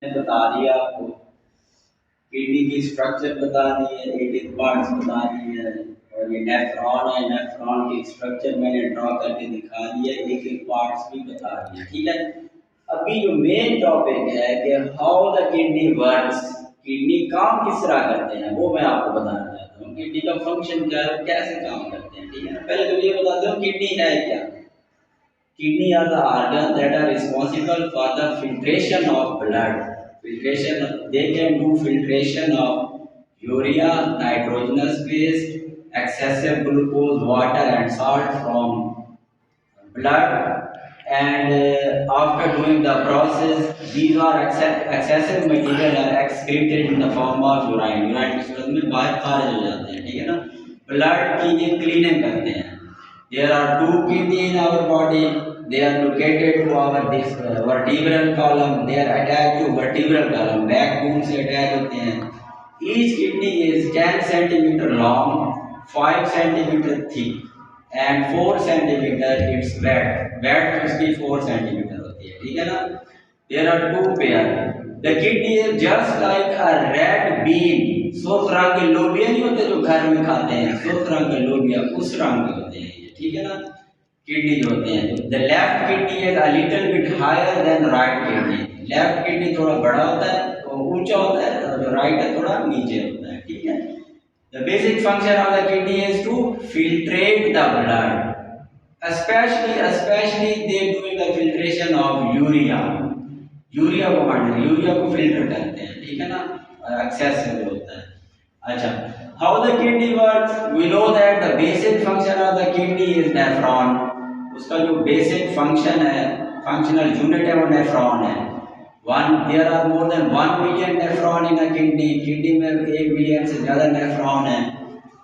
बता दिया आपको, किडनी की स्ट्रक्चर बता दी है, 18 पार्ट्स बता दिए है, और ये नेफ्रॉन है, नेफ्रॉन की स्ट्रक्चर मैंने ड्रॉ करके दिखा दिया, एक एक पार्ट्स भी बता दिए। ठीक है, अभी जो मेन टॉपिक है कि how the kidney works, kidney काम किस तरह करते हैं वो मैं आपको बताना चाहता हूँ। किडनी का फंक्शन क्या है, कैसे काम करते हैं। ठीक है ना, पहले तो ये बताते हो किडनी है क्या। Kidney are the organs that are responsible for the filtration of blood. Filtration, they can do filtration of urea, nitrogenous waste, excessive glucose, water and salt from blood. And after doing the process, these are excessive material are excreted in the form of urine. Urine की सूरत में बाहर खारिज हो जाते हैं। ठीक है ना, ब्लड की ये क्लीनिंग करते हैं। There are two kidney in our body. They are located to our this vertebral column. They are attached to vertebral column. Backbone से attach होते हैं. Each kidney is 10 centimeter long, 5 centimeter thick, and 4 centimeter its breadth. Breadth उसकी 4 centimeter होती है। ठीक है ना? There are two pairs. The kidney is just like a red bean. सौ तरह के लोबिया नहीं होते जो घर में खाते हैं, 100 तरह के लोबिया उस रंग के होते हैं। ठीक है ना, किडनी जो होते हैं। The left kidney is a little bit higher than right kidney. Left kidney थोड़ा बड़ा होता है, तो ऊंचा होता है, और जो राइट है थोड़ा नीचे होता है। ठीक है, the basic function of the kidney is to filtrate the blood, especially they doing the filtration of urea को मारते हैं, यूरिया को फिल्टर करते हैं। ठीक है ना, एक्सेसिव होता है। अच्छा, how the kidney works, we know that the basic function of the kidney is nephron. उसका जो basic function है, functional unit है वो nephron है। There are more than 1 million nephron in a kidney. Kidney में 1 मिलियन से ज़्यादा nephron है।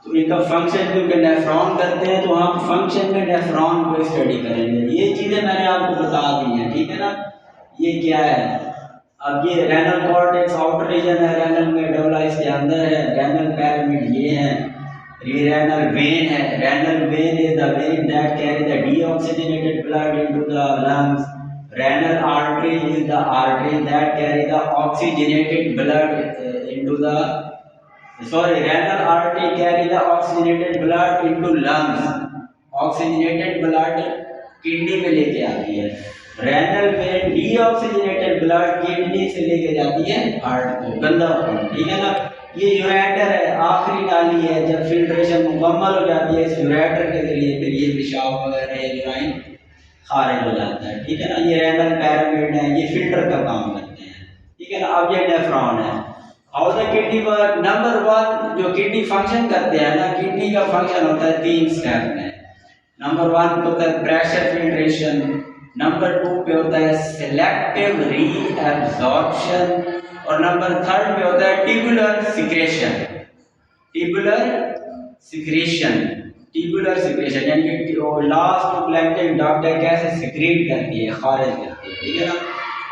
तो इनका फंक्शन क्योंकि नेफ्रॉन करते हैं, तो हम फंक्शन में नेफ्रॉन को स्टडी करेंगे। ये चीज़ें मैंने आपको बता दी हैं। ठीक है ना, ये क्या है। अब ये रेनल कॉर्टेक्स आउटर रीजन है, रेनल मेडुला इसके अंदर है, रेनल पैरामिड ये है, रेनल वेन है। Renal vein is the when that carry the deoxygenated blood into the lungs. Renal artery is the artery that carry the oxygenated blood into the renal artery carry the oxygenated blood into lungs. Oxygenated blood kidney में लेके आती है। Renal vein deoxygenated blood kidney से लेके जाती है heart को, गंदा खून। ठीक है ना, ये यूरेटर है, आखिरी नाली है। जब फिल्ट्रेशन मुकम्मल हो जाती है इस यूरेटर के जरिए, फिर ये पेशाब वगैरह ये यूराइन खारिज हो जाता है। ठीक है ना, ये रेनल पैरामिड है, ये फिल्टर का काम करते हैं। ठीक है ना, अब ये नेफ्रॉन है। How the kidney work, number 1 जो किडनी फंक्शन करते हैं ना, किडनी का फंक्शन होता है 3 स्टेप में। नंबर 1 पे होता है प्रेशर फिल्ट्रेशन, नंबर 2 पे होता है सिलेक्टिव रीअब्जॉर्प्शन, और नंबर 3 पे होता है ट्यूबुलर सिक्रेशन। ट्यूबुलर सिक्रेशन यानी कि लास्ट प्लैंटिंग डक्ट कैसे सिक्रीट करती है, खारिज करती है। ठीक है ना,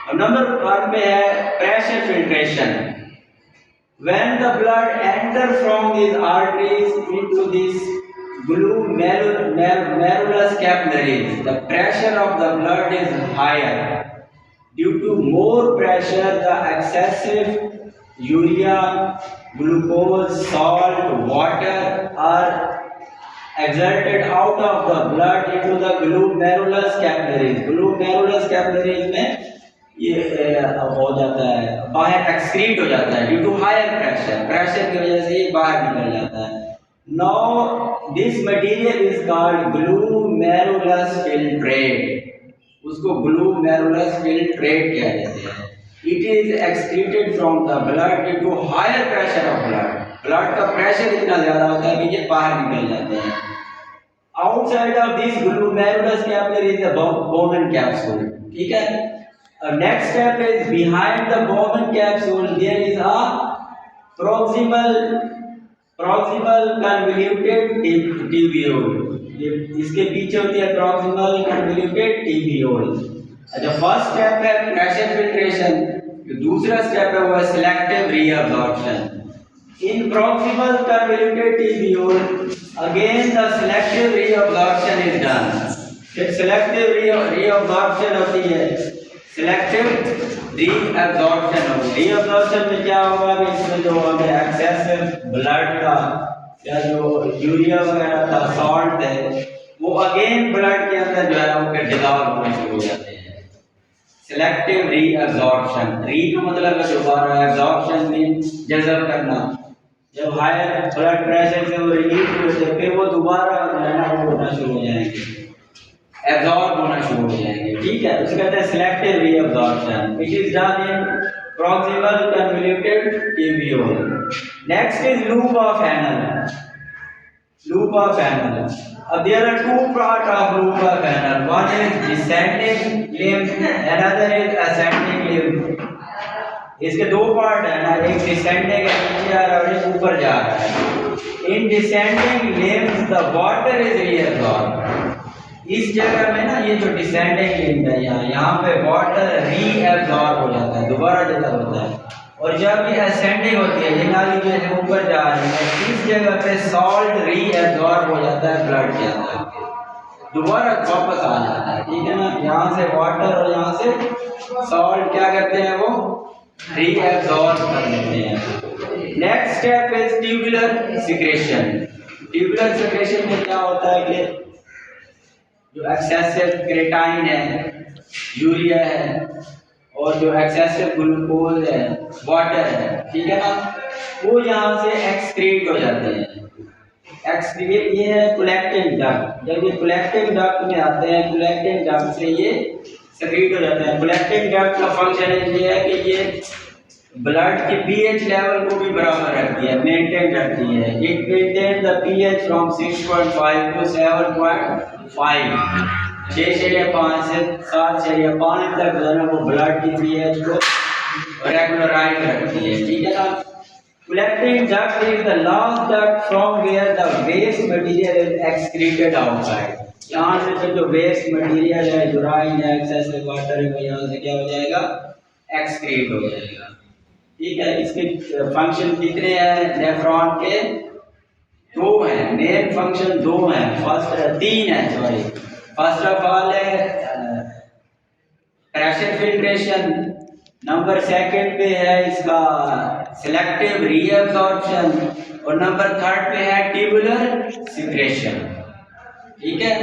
और नंबर 1 पे है pressure filtration. When the blood enter from these arteries into this glomerulus capillaries, the pressure of the blood is higher. Due to more pressure, the excessive urea, glucose, salt, water are exerted out of the blood into the glomerulus capillaries. Glomerulus capillaries में ये हो जाता है, बाहर excrete हो जाता है due to higher pressure की वजह से ये बाहर निकल जाता है। Now this material is called glomerulus filtrate, उसको ग्लूमेरुलस फिल्ट्रेट कहते हैं। It is excreted from the blood due to higher pressure of blood का प्रेशर इतना ज्यादा होता है कि ये बाहर निकल जाते हैं। Outside of this glomerulus capillary is the Bowman capsule. ठीक है, next step is behind the Bowman capsule there is a proximal convoluted tubules. इसके पीछे होती है proximal convoluted tubules। अच्छा, फर्स्ट स्टेप है प्रेशर फिल्ट्रेशन, जो दूसरा स्टेप है वो है selective reabsorption. In proximal convoluted tubules again the selective reabsorption is done। जब selective reabsorption होती है, सिलेक्टिव रीअब्जॉर्प्शन रीअब्जॉर्प्शन में क्या होगा कि इसमें जो हमें एक्सेसिव ब्लड का या जो यूरिया वगैरह था सॉल्ट है वो अगेन ब्लड के अंदर जो है वो डिजॉल्व होने शुरू हो जाते हैं। सिलेक्टिव रीअब्जॉर्प्शन, री का मतलब है दोबारा, एब्जॉर्प्शन मीन जज़ब करना। जब हायर ब्लड प्रेशर से वो रिलीज हुए थे फिर वो दोबारा जो है ना वो होना शुरू हो जाएंगे, एब्जॉर्ब होना शुरू हो जाएंगे। ठीक है, उसे कहते हैं selective reabsorption. It is done in proximal convoluted tubules. Next is loop of Fresnel. Loop of Fresnel. There are two parts of loop of Fresnel. One is descending limb, another is ascending limb. इसके दो part है ना, एक descending है नीचे आ रहा है और एक ऊपर जा रहा है। In descending limbs the water is reabsorbed. इस जगह में ना ये जो डिसेंडिंग लिम्ब है यहाँ पे वाटर रीअब्सॉर्ब हो जाता है, दोबारा जैसा होता है। और जब ये असेंडिंग होती है, ये नाली जो है ऊपर जा रही है, इस जगह पे सॉल्ट रीअब्सॉर्ब हो जाता है ब्लड के अंदर, दोबारा वापस आ जाता है। ठीक है ना, यहाँ से वाटर और यहाँ से सॉल्ट क्या करते हैं वो रीअब्सॉर्ब कर लेते हैं। Next step is tubular secretion. Tubular secretion में क्या होता है कि जो एक्सेसिव क्रेटाइन है, यूरिया है और जो एक्सेसिव ग्लूकोज है, वाटर है, ठीक है ना, वो यहाँ से एक्सक्रीट हो जाते हैं। एक्सक्रीट ये है कलेक्टिंग डक्ट। जब ये कलेक्टिंग डक्ट में आते हैं, कलेक्टिंग डक्ट से ये सेक्रेट हो जाता है। कलेक्टिंग डक्ट का फंक्शन ये है कि ये ब्लड के पीएच लेवल को भी बराबर रखती है, मेंटेन रखती है। It maintain the pH from 6.5 to 7.5, 6.5 से 7.5 तक जो है ना वो ब्लड की पीएच को रेगुलराइज रखती है। ठीक है ना। Collecting duct is the last duct from where the waste material is excreted outside. यहाँ से जो वेस्ट मटेरियल है, यूराइन है, एक्सेसिव वाटर है, वो यहाँ से क्या हो जाएगा, एक्सक्रीट हो जाएगा। ठीक है, इसके फंक्शन कितने हैं नेफ्रॉन के? दो हैं, मेन फंक्शन दो हैं, तीन है सॉरी। फर्स्ट ऑफ ऑल है प्रेशर फिल्ट्रेशन, नंबर सेकंड पे है इसका सिलेक्टिव रीअब्सॉर्प्शन और नंबर थर्ड पे है ट्यूबुलर सिक्रेशन। ठीक है,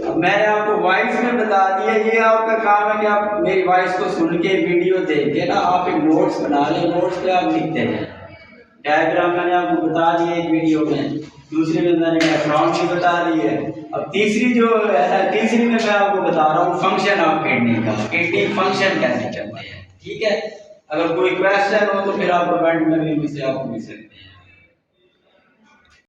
अब मैंने आपको वॉइस में बता दिया, ये आपका काम है कि आप मेरी वॉइस को सुन के वीडियो देख के ना आप एक नोट्स बना लें, नोट्स पे आप लिखते हैं। डायग्राम मैंने आपको बता दिया एक वीडियो में, दूसरी में मैंने नेफ्रॉन की बता दी है। अब तीसरी जो है, तीसरी में मैं आपको बता रहा हूँ फंक्शन ऑफ किडनी का, किडनी फंक्शन कैसे करते हैं। ठीक है, अगर कोई क्वेश्चन हो तो फिर आप कमेंट में भी मुझसे आप पूछ सकते हैं।